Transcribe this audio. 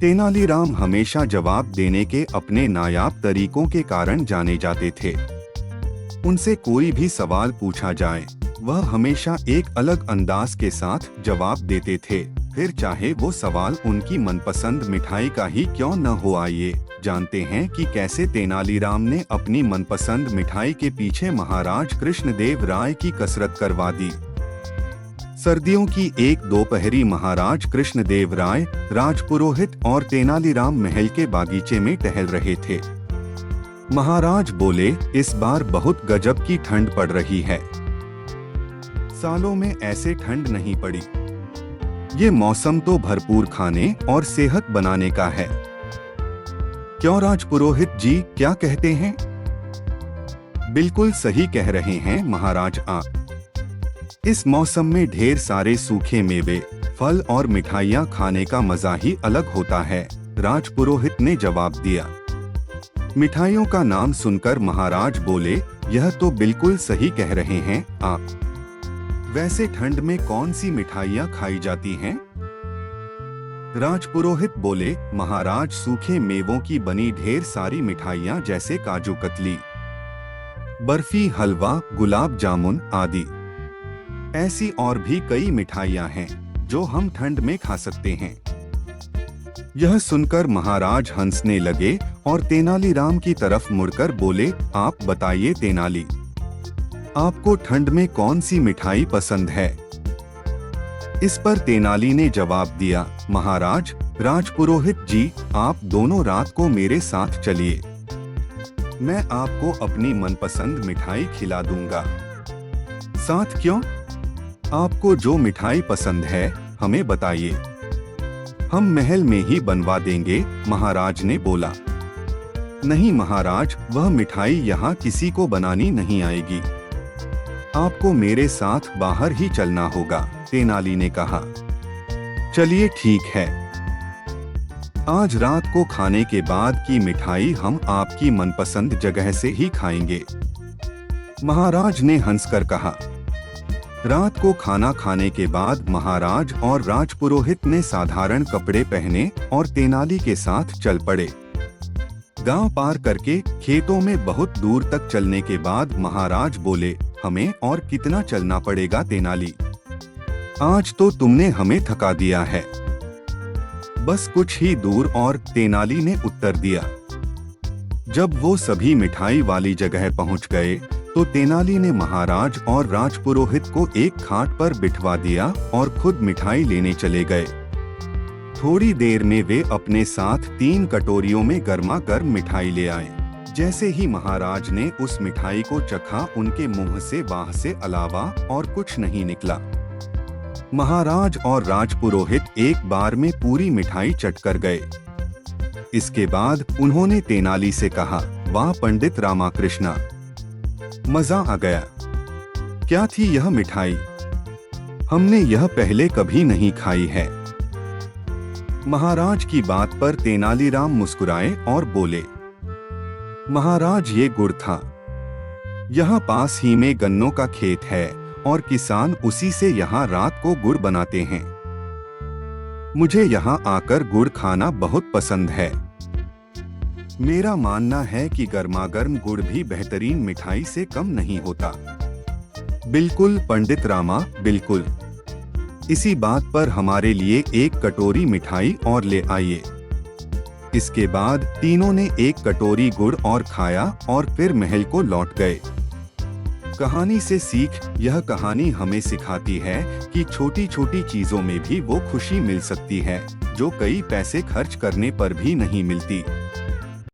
तेनालीराम हमेशा जवाब देने के अपने नायाब तरीकों के कारण जाने जाते थे। उनसे कोई भी सवाल पूछा जाए, वह हमेशा एक अलग अंदाज के साथ जवाब देते थे, फिर चाहे वो सवाल उनकी मनपसंद मिठाई का ही क्यों न हो। आइए जानते हैं कि कैसे तेनालीराम ने अपनी मनपसंद मिठाई के पीछे महाराज कृष्णदेव राय की कसरत करवा दी। सर्दियों की एक दोपहरी महाराज कृष्णदेव राय, राजपुरोहित और तेनालीराम महल के बागीचे में टहल रहे थे। महाराज बोले, इस बार बहुत गजब की ठंड पड़ रही है। सालों में ऐसे ठंड नहीं पड़ी। ये मौसम तो भरपूर खाने और सेहत बनाने का है। क्यों राजपुरोहित जी, क्या कहते हैं? बिल्कुल सही कह रहे हैं महाराज आप। इस मौसम में ढेर सारे सूखे मेवे, फल और मिठाइयाँ खाने का मजा ही अलग होता है, राजपुरोहित ने जवाब दिया। मिठाइयों का नाम सुनकर महाराज बोले, यह तो बिल्कुल सही कह रहे हैं आप। वैसे ठंड में कौन सी मिठाइयाँ खाई जाती हैं? राजपुरोहित बोले, महाराज सूखे मेवों की बनी ढेर सारी मिठाइयाँ जैसे काजू कतली, बर्फी, हलवा, गुलाब जामुन आदि। ऐसी और भी कई मिठाइयाँ हैं जो हम ठंड में खा सकते हैं। यह सुनकर महाराज हंसने लगे और तेनालीराम की तरफ मुड़कर बोले, आप बताइए तेनाली, आपको ठंड में कौन सी मिठाई पसंद है? इस पर तेनाली ने जवाब दिया, महाराज, राजपुरोहित जी, आप दोनों रात को मेरे साथ चलिए। मैं आपको अपनी मनपसंद मिठाई खिला दूंगा। साथ क्यों? आपको जो मिठाई पसंद है हमें बताइए, हम महल में ही बनवा देंगे, महाराज ने बोला। नहीं महाराज, वह मिठाई यहाँ किसी को बनानी नहीं आएगी। आपको मेरे साथ बाहर ही चलना होगा, तेनाली ने कहा। चलिए ठीक है। आज रात को खाने के बाद की मिठाई हम आपकी मनपसंद जगह से ही खाएंगे, महाराज ने हंसकर कहा। रात को खाना खाने के बाद महाराज और राजपुरोहित ने साधारण कपड़े पहने और तेनाली के साथ चल पड़े। गांव पार करके खेतों में बहुत दूर तक चलने के बाद महाराज बोले, हमें और कितना चलना पड़ेगा तेनाली? आज तो तुमने हमें थका दिया है। बस कुछ ही दूर और, तेनाली ने उत्तर दिया। जब वो सभी मिठाई वाली जगह पहुंच गए तो तेनाली ने महाराज और राजपुरोहित को एक खाट पर बिठवा दिया और खुद मिठाई लेने चले गए। थोड़ी देर में वे अपने साथ 3 कटोरियों में गर्मा गर्म मिठाई ले आए। जैसे ही महाराज ने उस मिठाई को चखा, उनके मुंह से वाह से अलावा और कुछ नहीं निकला। महाराज और राजपुरोहित एक बार में पूरी मिठाई चटकर गए। इसके बाद उन्होंने तेनाली से कहा, वाह पंडित रामाकृष्णा, मजा आ गया। क्या थी यह मिठाई? हमने यह पहले कभी नहीं खाई है। महाराज की बात पर तेनालीराम मुस्कुराए और बोले, महाराज, ये गुड़ था। यहाँ पास ही में गन्नों का खेत है और किसान उसी से यहाँ रात को गुड़ बनाते हैं। मुझे यहाँ आकर गुड़ खाना बहुत पसंद है। मेरा मानना है कि गर्मागर्म गुड़ भी बेहतरीन मिठाई से कम नहीं होता। बिल्कुल पंडित रामा, बिल्कुल। इसी बात पर हमारे लिए एक कटोरी मिठाई और ले आइए। इसके बाद तीनों ने एक कटोरी गुड़ और खाया और फिर महल को लौट गए। कहानी से सीख, यह कहानी हमें सिखाती है कि छोटी छोटी चीजों में भी वो खुशी मिल सकती है जो कई पैसे खर्च करने पर भी नहीं मिलती।